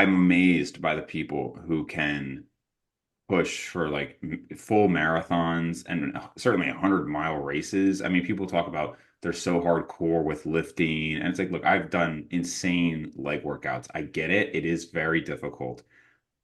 I'm amazed by the people who can push for like full marathons and certainly 100-mile races. I mean, people talk about they're so hardcore with lifting, and it's like, look, I've done insane leg workouts. I get it. It is very difficult,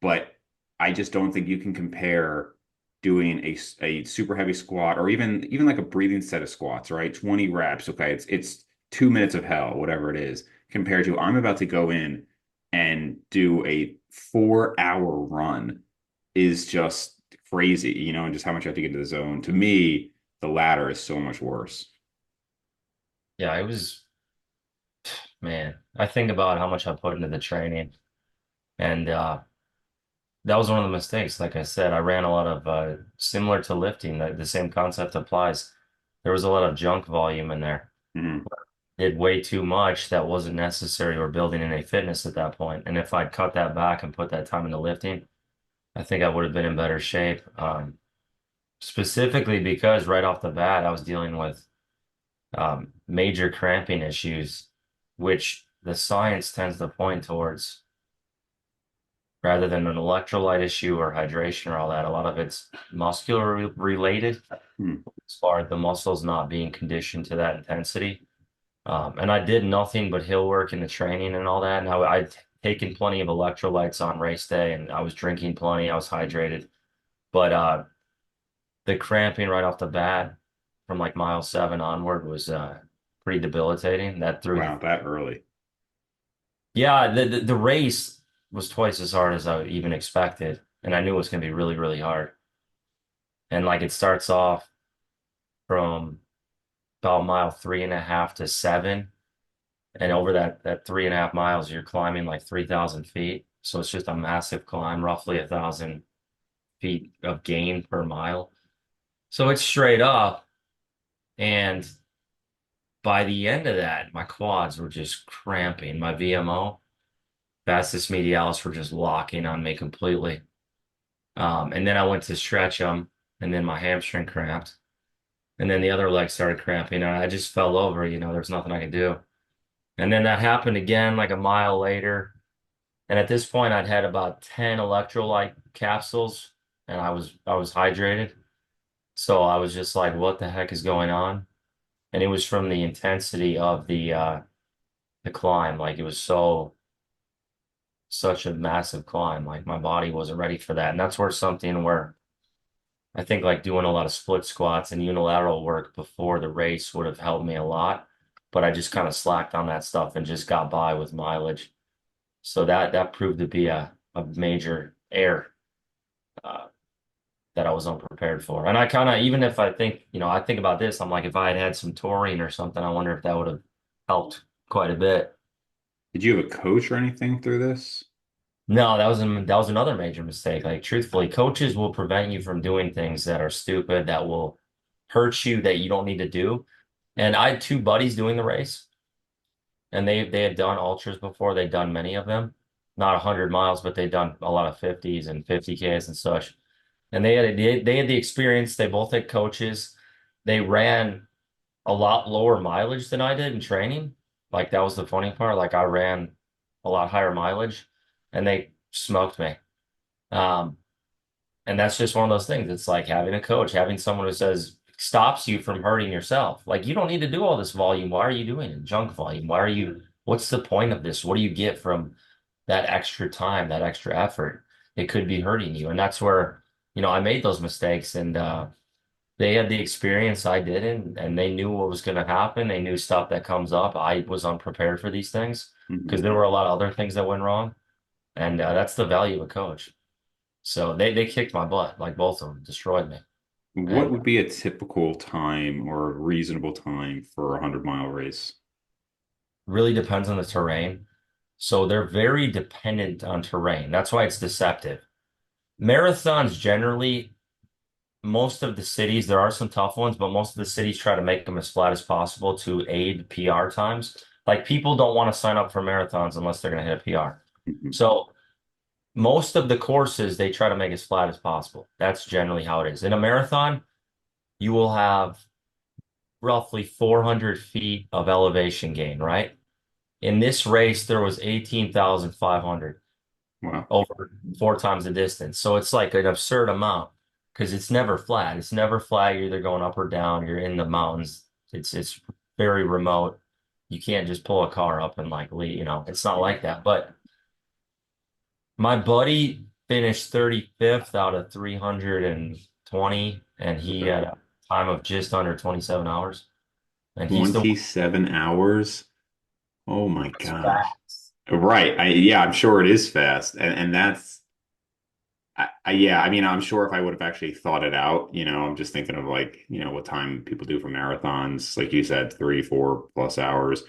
but I just don't think you can compare doing a super heavy squat or even like a breathing set of squats, right? 20 reps. Okay, it's 2 minutes of hell, whatever it is, compared to I'm about to go in and do a 4 hour run is just crazy, and just how much I have to get into the zone. To me, the latter is so much worse. Yeah, it was, man, I think about how much I put into the training, and that was one of the mistakes. Like I said, I ran a lot of similar to lifting, the same concept applies. There was a lot of junk volume in there. Mhm. Did way too much that wasn't necessary or building any fitness at that point. And if I'd cut that back and put that time into lifting, I think I would have been in better shape. Specifically because right off the bat, I was dealing with major cramping issues, which the science tends to point towards rather than an electrolyte issue or hydration or all that. A lot of it's muscular related, Mhm. as far as the muscles not being conditioned to that intensity. And I did nothing but hill work in the training and all that. And I'd taken plenty of electrolytes on race day and I was drinking plenty. I was hydrated. But the cramping right off the bat from like mile 7 onward was pretty debilitating. That threw the Wow, that early. Yeah, the race was twice as hard as I even expected, and I knew it was going to be really, really hard. And like it starts off from about mile 3.5 to 7, and over that 3.5 miles, you're climbing like 3,000 feet. So it's just a massive climb, roughly 1,000 feet of gain per mile. So it's straight up, and by the end of that, my quads were just cramping. My VMO, vastus medialis, were just locking on me completely. And then I went to stretch them, and then my hamstring cramped, and then the other leg started cramping, and I just fell over. There's nothing I could do. And then that happened again, like a mile later. And at this point, I'd had about 10 electrolyte capsules, and I was hydrated. So I was just like, "What the heck is going on?" And it was from the intensity of the climb. Like it was such a massive climb. Like my body wasn't ready for that, and that's where something where I think like doing a lot of split squats and unilateral work before the race would have helped me a lot, but I just kind of slacked on that stuff and just got by with mileage. So that proved to be a major error uh, that I was unprepared for. And I kind of, even if I think about this, I'm like, if I had had some taurine or something, I wonder if that would have helped quite a bit. Did you have a coach or anything through this? No, that was another major mistake. Like truthfully, coaches will prevent you from doing things that are stupid, that will hurt you, that you don't need to do. And I had two buddies doing the race, and they had done ultras before. They'd done many of them, not 100 miles, but they'd done a lot of 50s and 50Ks and such. And they had the experience. They both had coaches. They ran a lot lower mileage than I did in training. Like that was the funny part. Like I ran a lot higher mileage, and they smoked me. Um, and that's just one of those things. It's like having a coach, having someone who says stops you from hurting yourself. Like you don't need to do all this volume. Why are you doing it? Junk volume. What's the point of this? What do you get from that extra time, that extra effort? It could be hurting you. And that's where, I made those mistakes, and they had the experience I didn't, and they knew what was going to happen. They knew stuff that comes up. I was unprepared for these things because Mhm. there were a lot of other things that went wrong. And that's the value of a coach. So they kicked my butt, like both of them, destroyed me. What And would be a typical time or a reasonable time for a 100-mile race? really depends on the terrain. So they're very dependent on terrain. That's why it's deceptive. Marathons generally, most of the cities, there are some tough ones, but most of the cities try to make them as flat as possible to aid PR times. Like people don't want to sign up for marathons unless they're going to hit a PR. Mhm. So most of the courses they try to make as flat as possible. That's generally how it is. In a marathon, you will have roughly 400 feet of elevation gain, right? In this race, there was 18,500. Wow. over 4 times the distance. So it's like an absurd amount because it's never flat. It's never flat. You're either going up or down. You're in the mountains. It's very remote. You can't just pull a car up and like leave, it's not like that. But my buddy finished 35th out of 320, and he Okay. had a time of just under 27 hours. And he's the one 27 hours. Oh my that's gosh. fast. Right. Yeah, I'm sure it is fast. And that's yeah, I mean, I'm sure if I would have actually thought it out, I'm just thinking of like, what time people do for marathons, like you said, 3, 4+ hours.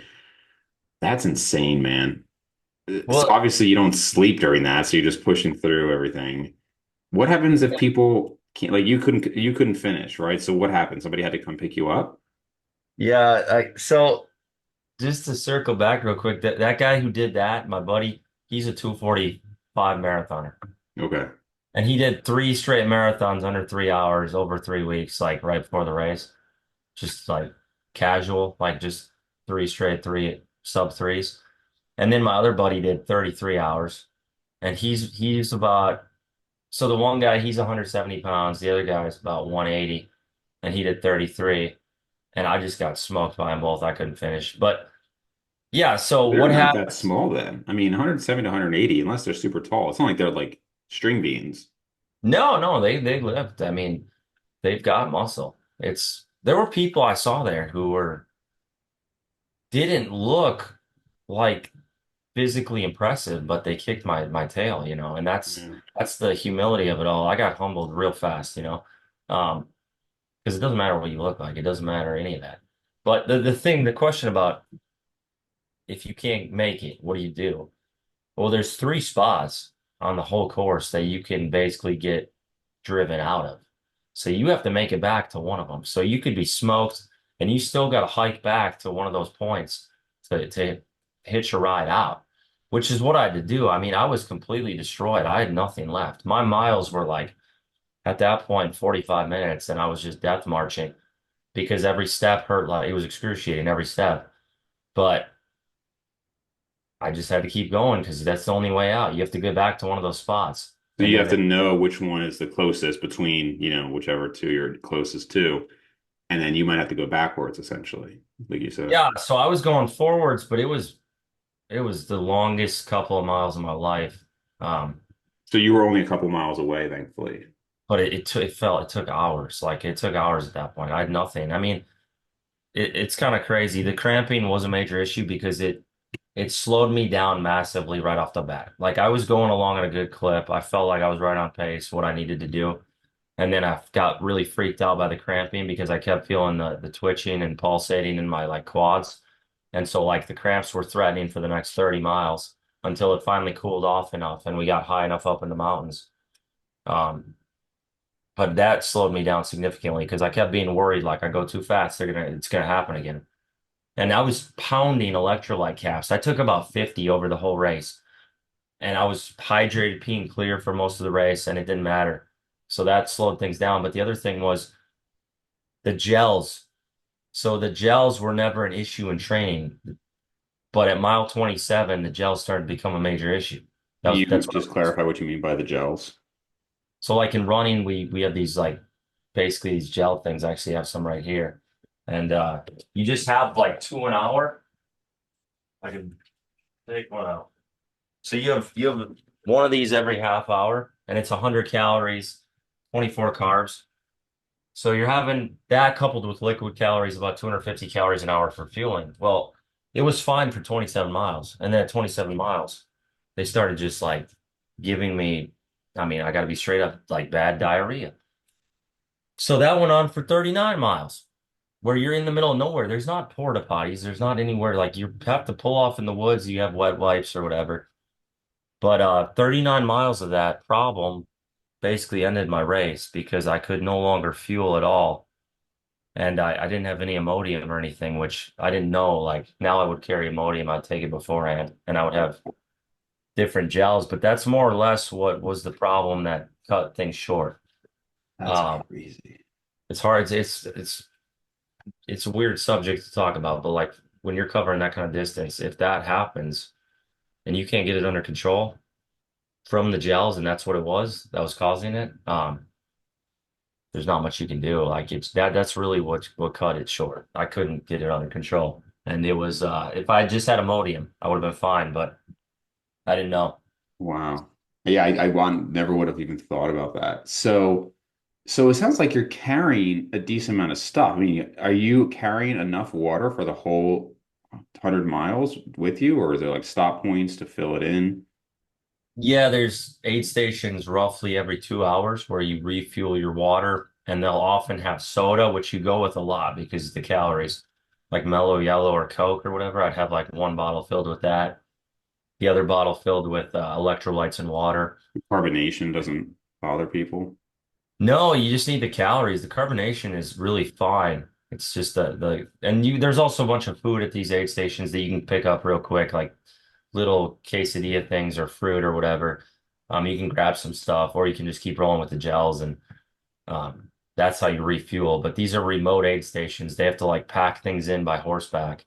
That's insane, man. So Well, obviously you don't sleep during that, so you're just pushing through everything. What happens if people can't, like you couldn't finish, right? So what happened? Somebody had to come pick you up? yeah, so just to circle back real quick, that guy who did that, my buddy, he's a 2:45 marathoner. Okay. And he did 3 straight marathons under 3 hours over 3 weeks, like right before the race. Just like casual, like just 3 straight, three sub threes. And then my other buddy did 33 hours. And he's about so the one guy, he's 170 pounds, the other guy is about 180, and he did 33. And I just got smoked by them both. I couldn't finish. But yeah, so They're what not that happens? small then. I mean, 170 to 180, unless they're super tall. It's not like they're like string beans. No, no, they lived. I mean, they've got muscle. There were people I saw there who were didn't look like physically impressive, but they kicked my tail, and Yeah. that's the humility of it all. I got humbled real fast, um, because it doesn't matter what you look like, it doesn't matter any of that. But the question about if you can't make it, what do you do? Well, there's 3 spots on the whole course that you can basically get driven out of. So you have to make it back to one of them. So you could be smoked and you still got to hike back to one of those points to hitch a ride out, which is what I had to do. I mean, I was completely destroyed. I had nothing left. My miles were like at that point 45 minutes and I was just death marching because every step hurt like it was excruciating every step. But I just had to keep going because that's the only way out. You have to get back to one of those spots. So And you have then to know which one is the closest between, whichever two you're closest to, and then you might have to go backwards essentially, like you said. yeah, so I was going forwards, but it was the longest couple of miles of my life. Um, So you were only a couple miles away, thankfully. but it took hours. Like it took hours at that point. I had nothing. I mean, it's kind of crazy. The cramping was a major issue because it slowed me down massively right off the bat. Like I was going along at a good clip. I felt like I was right on pace, what I needed to do. And then I got really freaked out by the cramping because I kept feeling the twitching and pulsating in my like quads. And so like the cramps were threatening for the next 30 miles until it finally cooled off enough and we got high enough up in the mountains. Um, but that slowed me down significantly because I kept being worried like I go too fast, it's gonna happen again. And I was pounding electrolyte caps. I took about 50 over the whole race. And I was hydrated, peeing clear for most of the race, and it didn't matter. So that slowed things down. But the other thing was the gels. So the gels were never an issue in training, but at mile 27, the gels started to become a major issue. You That's what I just was. clarify what you mean by the gels. So like in running, we have these like basically these gel things. I actually have some right here, and you just have like two an hour. I can take one out. So you have one of these every half hour, and it's 100 calories, 24 carbs. So you're having that coupled with liquid calories, about 250 calories an hour for fueling. Well, it was fine for 27 miles. And then at 27 miles, they started just like giving me, I mean, I got to be straight up like bad diarrhea. So that went on for 39 miles, where you're in the middle of nowhere. There's not porta potties. There's not anywhere like you have to pull off in the woods. You have wet wipes or whatever. But 39 miles of that problem basically ended my race because I could no longer fuel at all. And I didn't have any Imodium or anything, which I didn't know. Like now I would carry Imodium, I'd take it beforehand, and I would have different gels. But that's more or less what was the problem that cut things short. That's Um, crazy. it's hard. It's a weird subject to talk about, but like when you're covering that kind of distance, if that happens and you can't get it under control, from the gels, and that's what it was that was causing it. There's not much you can do. Like it's that's really what cut it short. I couldn't get it under control. And it was if I just had Imodium, I would have been fine, but I didn't know. Wow. Yeah, never would have even thought about that. So it sounds like you're carrying a decent amount of stuff. I mean, are you carrying enough water for the whole 100 miles with you, or is there like stop points to fill it in? Yeah, there's aid stations roughly every 2 hours where you refuel your water, and they'll often have soda, which you go with a lot because of the calories, like Mellow Yellow or Coke or whatever. I'd have like one bottle filled with that, the other bottle filled with electrolytes and water. Carbonation doesn't bother people. No, you just need the calories. The carbonation is really fine. It's just and you there's also a bunch of food at these aid stations that you can pick up real quick, like little quesadilla things or fruit or whatever. You can grab some stuff, or you can just keep rolling with the gels, and that's how you refuel. But these are remote aid stations. They have to like pack things in by horseback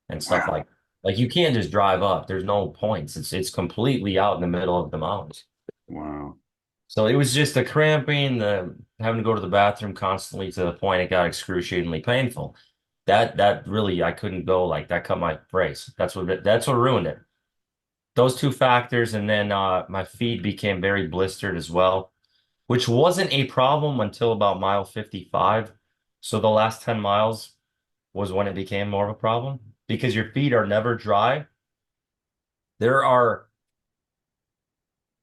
and stuff Wow. like you can't just drive up. There's no points. It's completely out in the middle of the mountains. Wow. So it was just the cramping, the having to go to the bathroom constantly to the point it got excruciatingly painful. That really I couldn't go like that cut my brace. That's what ruined it. Those two factors, and then my feet became very blistered as well, which wasn't a problem until about mile 55. So the last 10 miles was when it became more of a problem because your feet are never dry. There are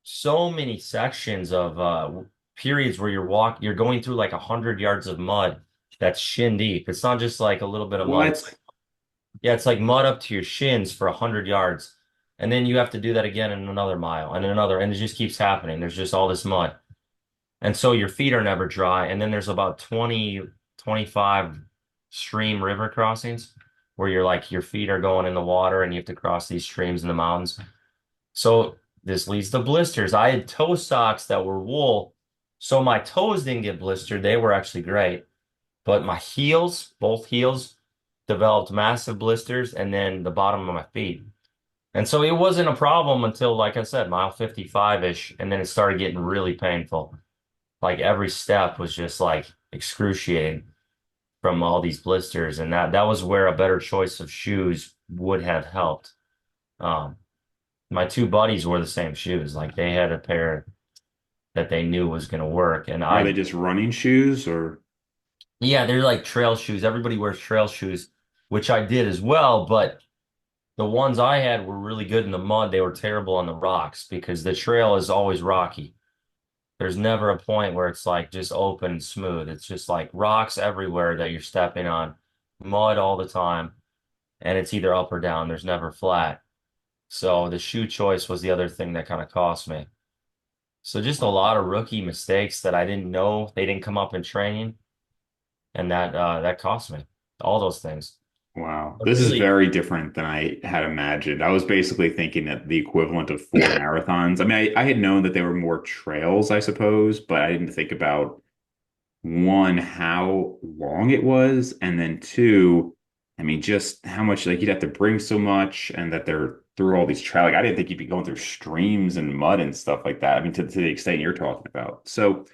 so many sections of periods where you're going through like 100 yards of mud that's shin deep. It's not just like a little bit of mud. It's What? like, yeah, it's like mud up to your shins for 100 yards. And then you have to do that again in another mile and another, and it just keeps happening. There's just all this mud. And so your feet are never dry. And then there's about 20, 25 stream river crossings where you're like your feet are going in the water and you have to cross these streams in the mountains. So this leads to blisters. I had toe socks that were wool, so my toes didn't get blistered. They were actually great. But my heels, both heels, developed massive blisters, and then the bottom of my feet. And so it wasn't a problem until, like I said, mile 55-ish, and then it started getting really painful. Like every step was just like excruciating from all these blisters, and that was where a better choice of shoes would have helped. Um, my two buddies wore the same shoes. Like they had a pair that they knew was going to work. And Are they just running shoes or yeah, they're like trail shoes. Everybody wears trail shoes, which I did as well. But the ones I had were really good in the mud. They were terrible on the rocks because the trail is always rocky. There's never a point where it's like just open and smooth. It's just like rocks everywhere that you're stepping on, mud all the time, and it's either up or down. There's never flat. So the shoe choice was the other thing that kind of cost me. So just a lot of rookie mistakes that I didn't know they didn't come up in training, and that cost me all those things. wow. But This is really, very different than I had imagined. I was basically thinking that the equivalent of full marathons. I mean, I had known that there were more trails, I suppose, but I didn't think about one, how long it was, and then two, I mean, just how much like you'd have to bring so much and that they're through all these trail. Like I didn't think you'd be going through streams and mud and stuff like that. I mean, to the extent you're talking about. So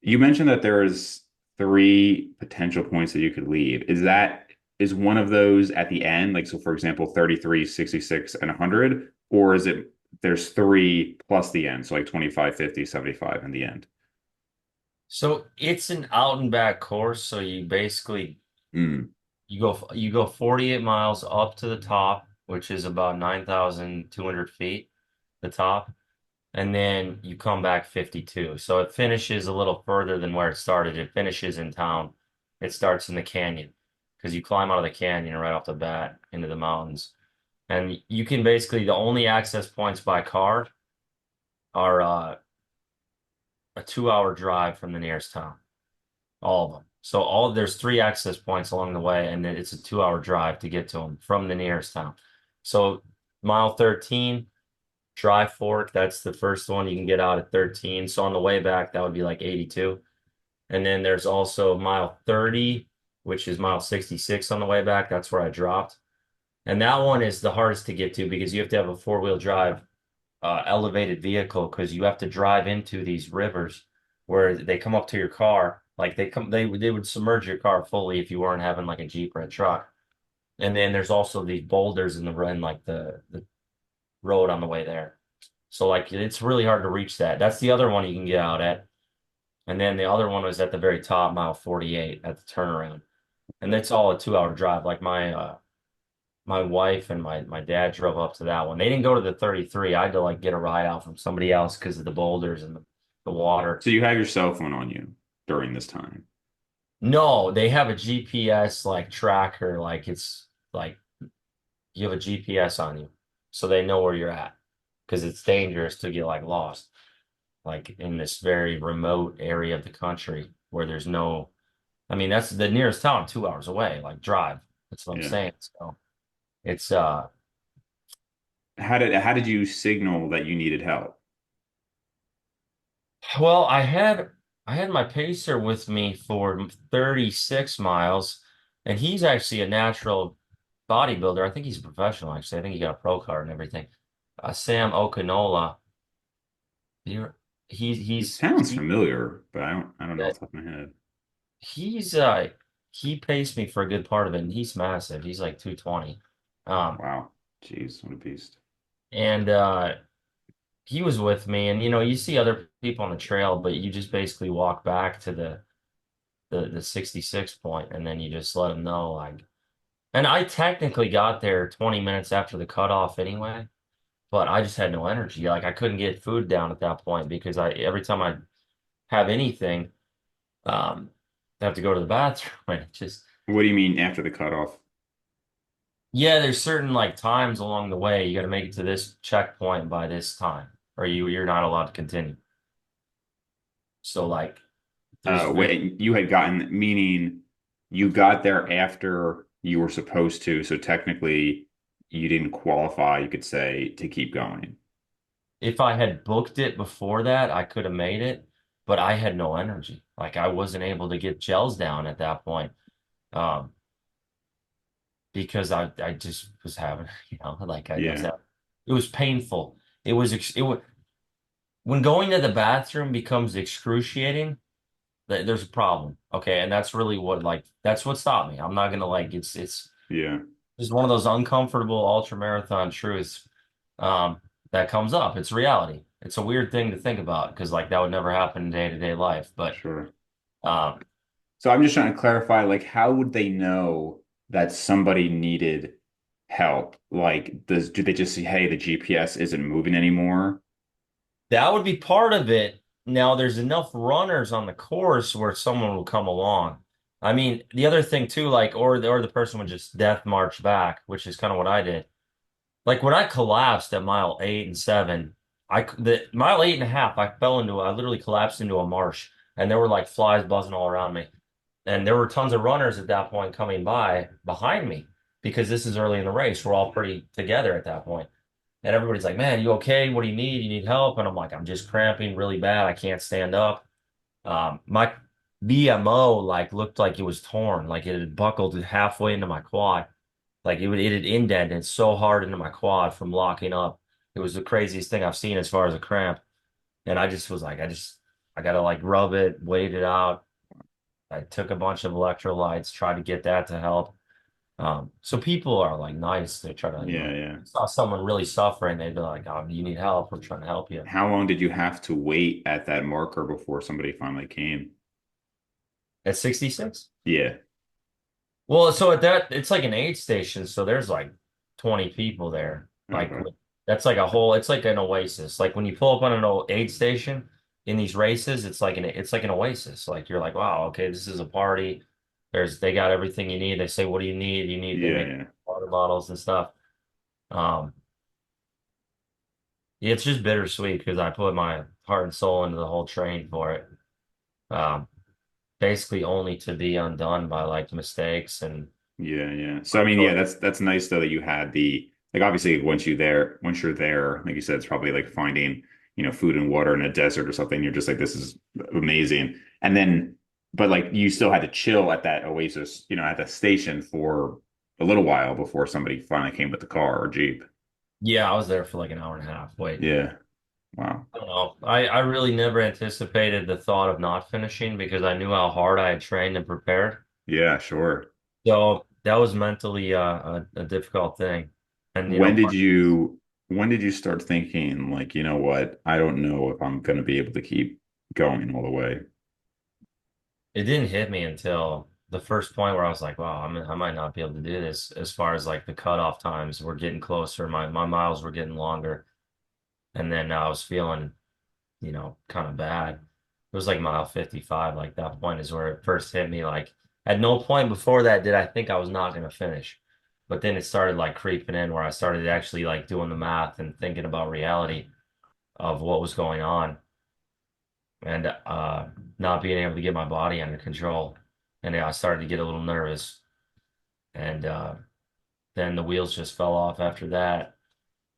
you mentioned that there is three potential points that you could leave. Is one of those at the end? Like, so for example, 33, 66, and 100, or is it there's three plus the end, so like 25, 50, 75 in the end? so it's an out and back course. So you basically Mm. you go 48 miles up to the top, which is about 9,200 feet, the top. And then you come back 52. So it finishes a little further than where it started. It finishes in town. It starts in the canyon because you climb out of the canyon right off the bat into the mountains. And you can basically, the only access points by car are a 2 hour drive from the nearest town, all of them. So there's three access points along the way, and then it's a 2 hour drive to get to them from the nearest town. So mile 13, Dry Fork, that's the first one. You can get out at 13. So on the way back, that would be like 82. And then there's also mile 30, which is mile 66 on the way back. That's where I dropped. And that one is the hardest to get to because you have to have a four-wheel drive elevated vehicle because you have to drive into these rivers where they come up to your car. Like they would submerge your car fully if you weren't having like a Jeep or a truck. And then there's also these boulders in the run, like the road on the way there. So like it's really hard to reach that. That's the other one you can get out at. And then the other one was at the very top, mile 48 at the turnaround. And that's all a 2 hour drive. Like my wife and my dad drove up to that one. They didn't go to the 33. I had to like get a ride out from somebody else because of the boulders and the water. So you have your cell phone on you during this time. No, they have a GPS like tracker, like it's like you have a GPS on you, so they know where you're at because it's dangerous to get like lost, like in this very remote area of the country where there's no, I mean, that's the nearest town 2 hours away, like drive. That's what I'm Yeah. saying. So it's How did you signal that you needed help? well, I had my pacer with me for 36 miles, and he's actually a natural bodybuilder. I think he's a professional, actually. I think he got a pro card and everything. Sam Okanola. You're, It sounds familiar, but I don't know off the top of my head. he's he paced me for a good part of it, and he's massive. He's like 220. Um, Wow. Jeez, what a beast. and he was with me, and you see other people on the trail, but you just basically walk back to the 66 point, and then you just let them know like. And I technically got there 20 minutes after the cutoff anyway, but I just had no energy. Like I couldn't get food down at that point because I every time I have anything, I have to go to the bathroom. And it just What do you mean after the cutoff? yeah, there's certain like times along the way you got to make it to this checkpoint by this time, or you're not allowed to continue. So like there's Wait, you had gotten, meaning you got there after you were supposed to, so technically you didn't qualify, you could say, to keep going. if I had booked it before that, I could have made it, but I had no energy. Like I wasn't able to get gels down at that point. Um, because I just was having, like I was Yeah, having, it was painful. It was when going to the bathroom becomes excruciating, there's a problem. Okay. And that's really what like that's what stopped me. I'm not gonna like it's yeah, just one of those uncomfortable ultra marathon truths um that comes up. It's reality. It's a weird thing to think about because like that would never happen in day-to-day life. But sure. um So I'm just trying to clarify, like, how would they know that somebody needed help? Like, do they just see, hey, the GPS isn't moving anymore? that would be part of it. Now there's enough runners on the course where someone will come along. I mean, the other thing too, like, or the person would just death march back, which is kind of what I did. Like when I collapsed at mile 8 and 7, the mile 8.5, I literally collapsed into a marsh, and there were like flies buzzing all around me, and there were tons of runners at that point coming by behind me because this is early in the race. We're all pretty together at that point. And everybody's like, "Man, you okay? What do you need? You need help?" And I'm like, "I'm just cramping really bad. I can't stand up." My BMO like looked like it was torn, like it had buckled halfway into my quad. Like it had indented so hard into my quad from locking up. It was the craziest thing I've seen as far as a cramp. And I just was like, I gotta like rub it, wait it out. I took a bunch of electrolytes, tried to get that to help. So people are like nice. They try to, Yeah, yeah. saw someone really suffering, they'd be like, "Oh, you need help? We're trying to help you." How long did you have to wait at that marker before somebody finally came? At 66? Yeah. Well, so at that, it's like an aid station, so there's like 20 people there. Like Okay. that's like a whole, it's like an oasis. Like when you pull up on an aid station in these races, it's like an oasis. Like you're like, wow, okay, this is a party. They got everything you need. They say, what do you need? They Yeah, make yeah. water bottles and stuff. Um, yeah, it's just bittersweet because I put my heart and soul into the whole train for it. Um, basically only to be undone by like mistakes and Yeah, yeah. So I mean, yeah, that's nice though that you had the, like, obviously once you're there, like you said, it's probably like finding, food and water in a desert or something. You're just like, this is amazing. And then but like you still had to chill at that oasis, at the station for a little while before somebody finally came with the car or Jeep. Yeah, I was there for like an hour and a half. Wait, Yeah. Wow. I don't know. I really never anticipated the thought of not finishing because I knew how hard I had trained and prepared. Yeah, sure. So that was mentally a difficult thing. And you know, When did you when did you start thinking like, you know what, I don't know if I'm going to be able to keep going all the way? it didn't hit me until the first point where I was like, wow, I might not be able to do this as far as like the cutoff times were getting closer. My miles were getting longer. And then I was feeling, kind of bad. It was like mile 55. Like that point is where it first hit me. Like at no point before that did I think I was not going to finish. But then it started like creeping in where I started actually like doing the math and thinking about reality of what was going on and not being able to get my body under control. And I started to get a little nervous. And then the wheels just fell off after that.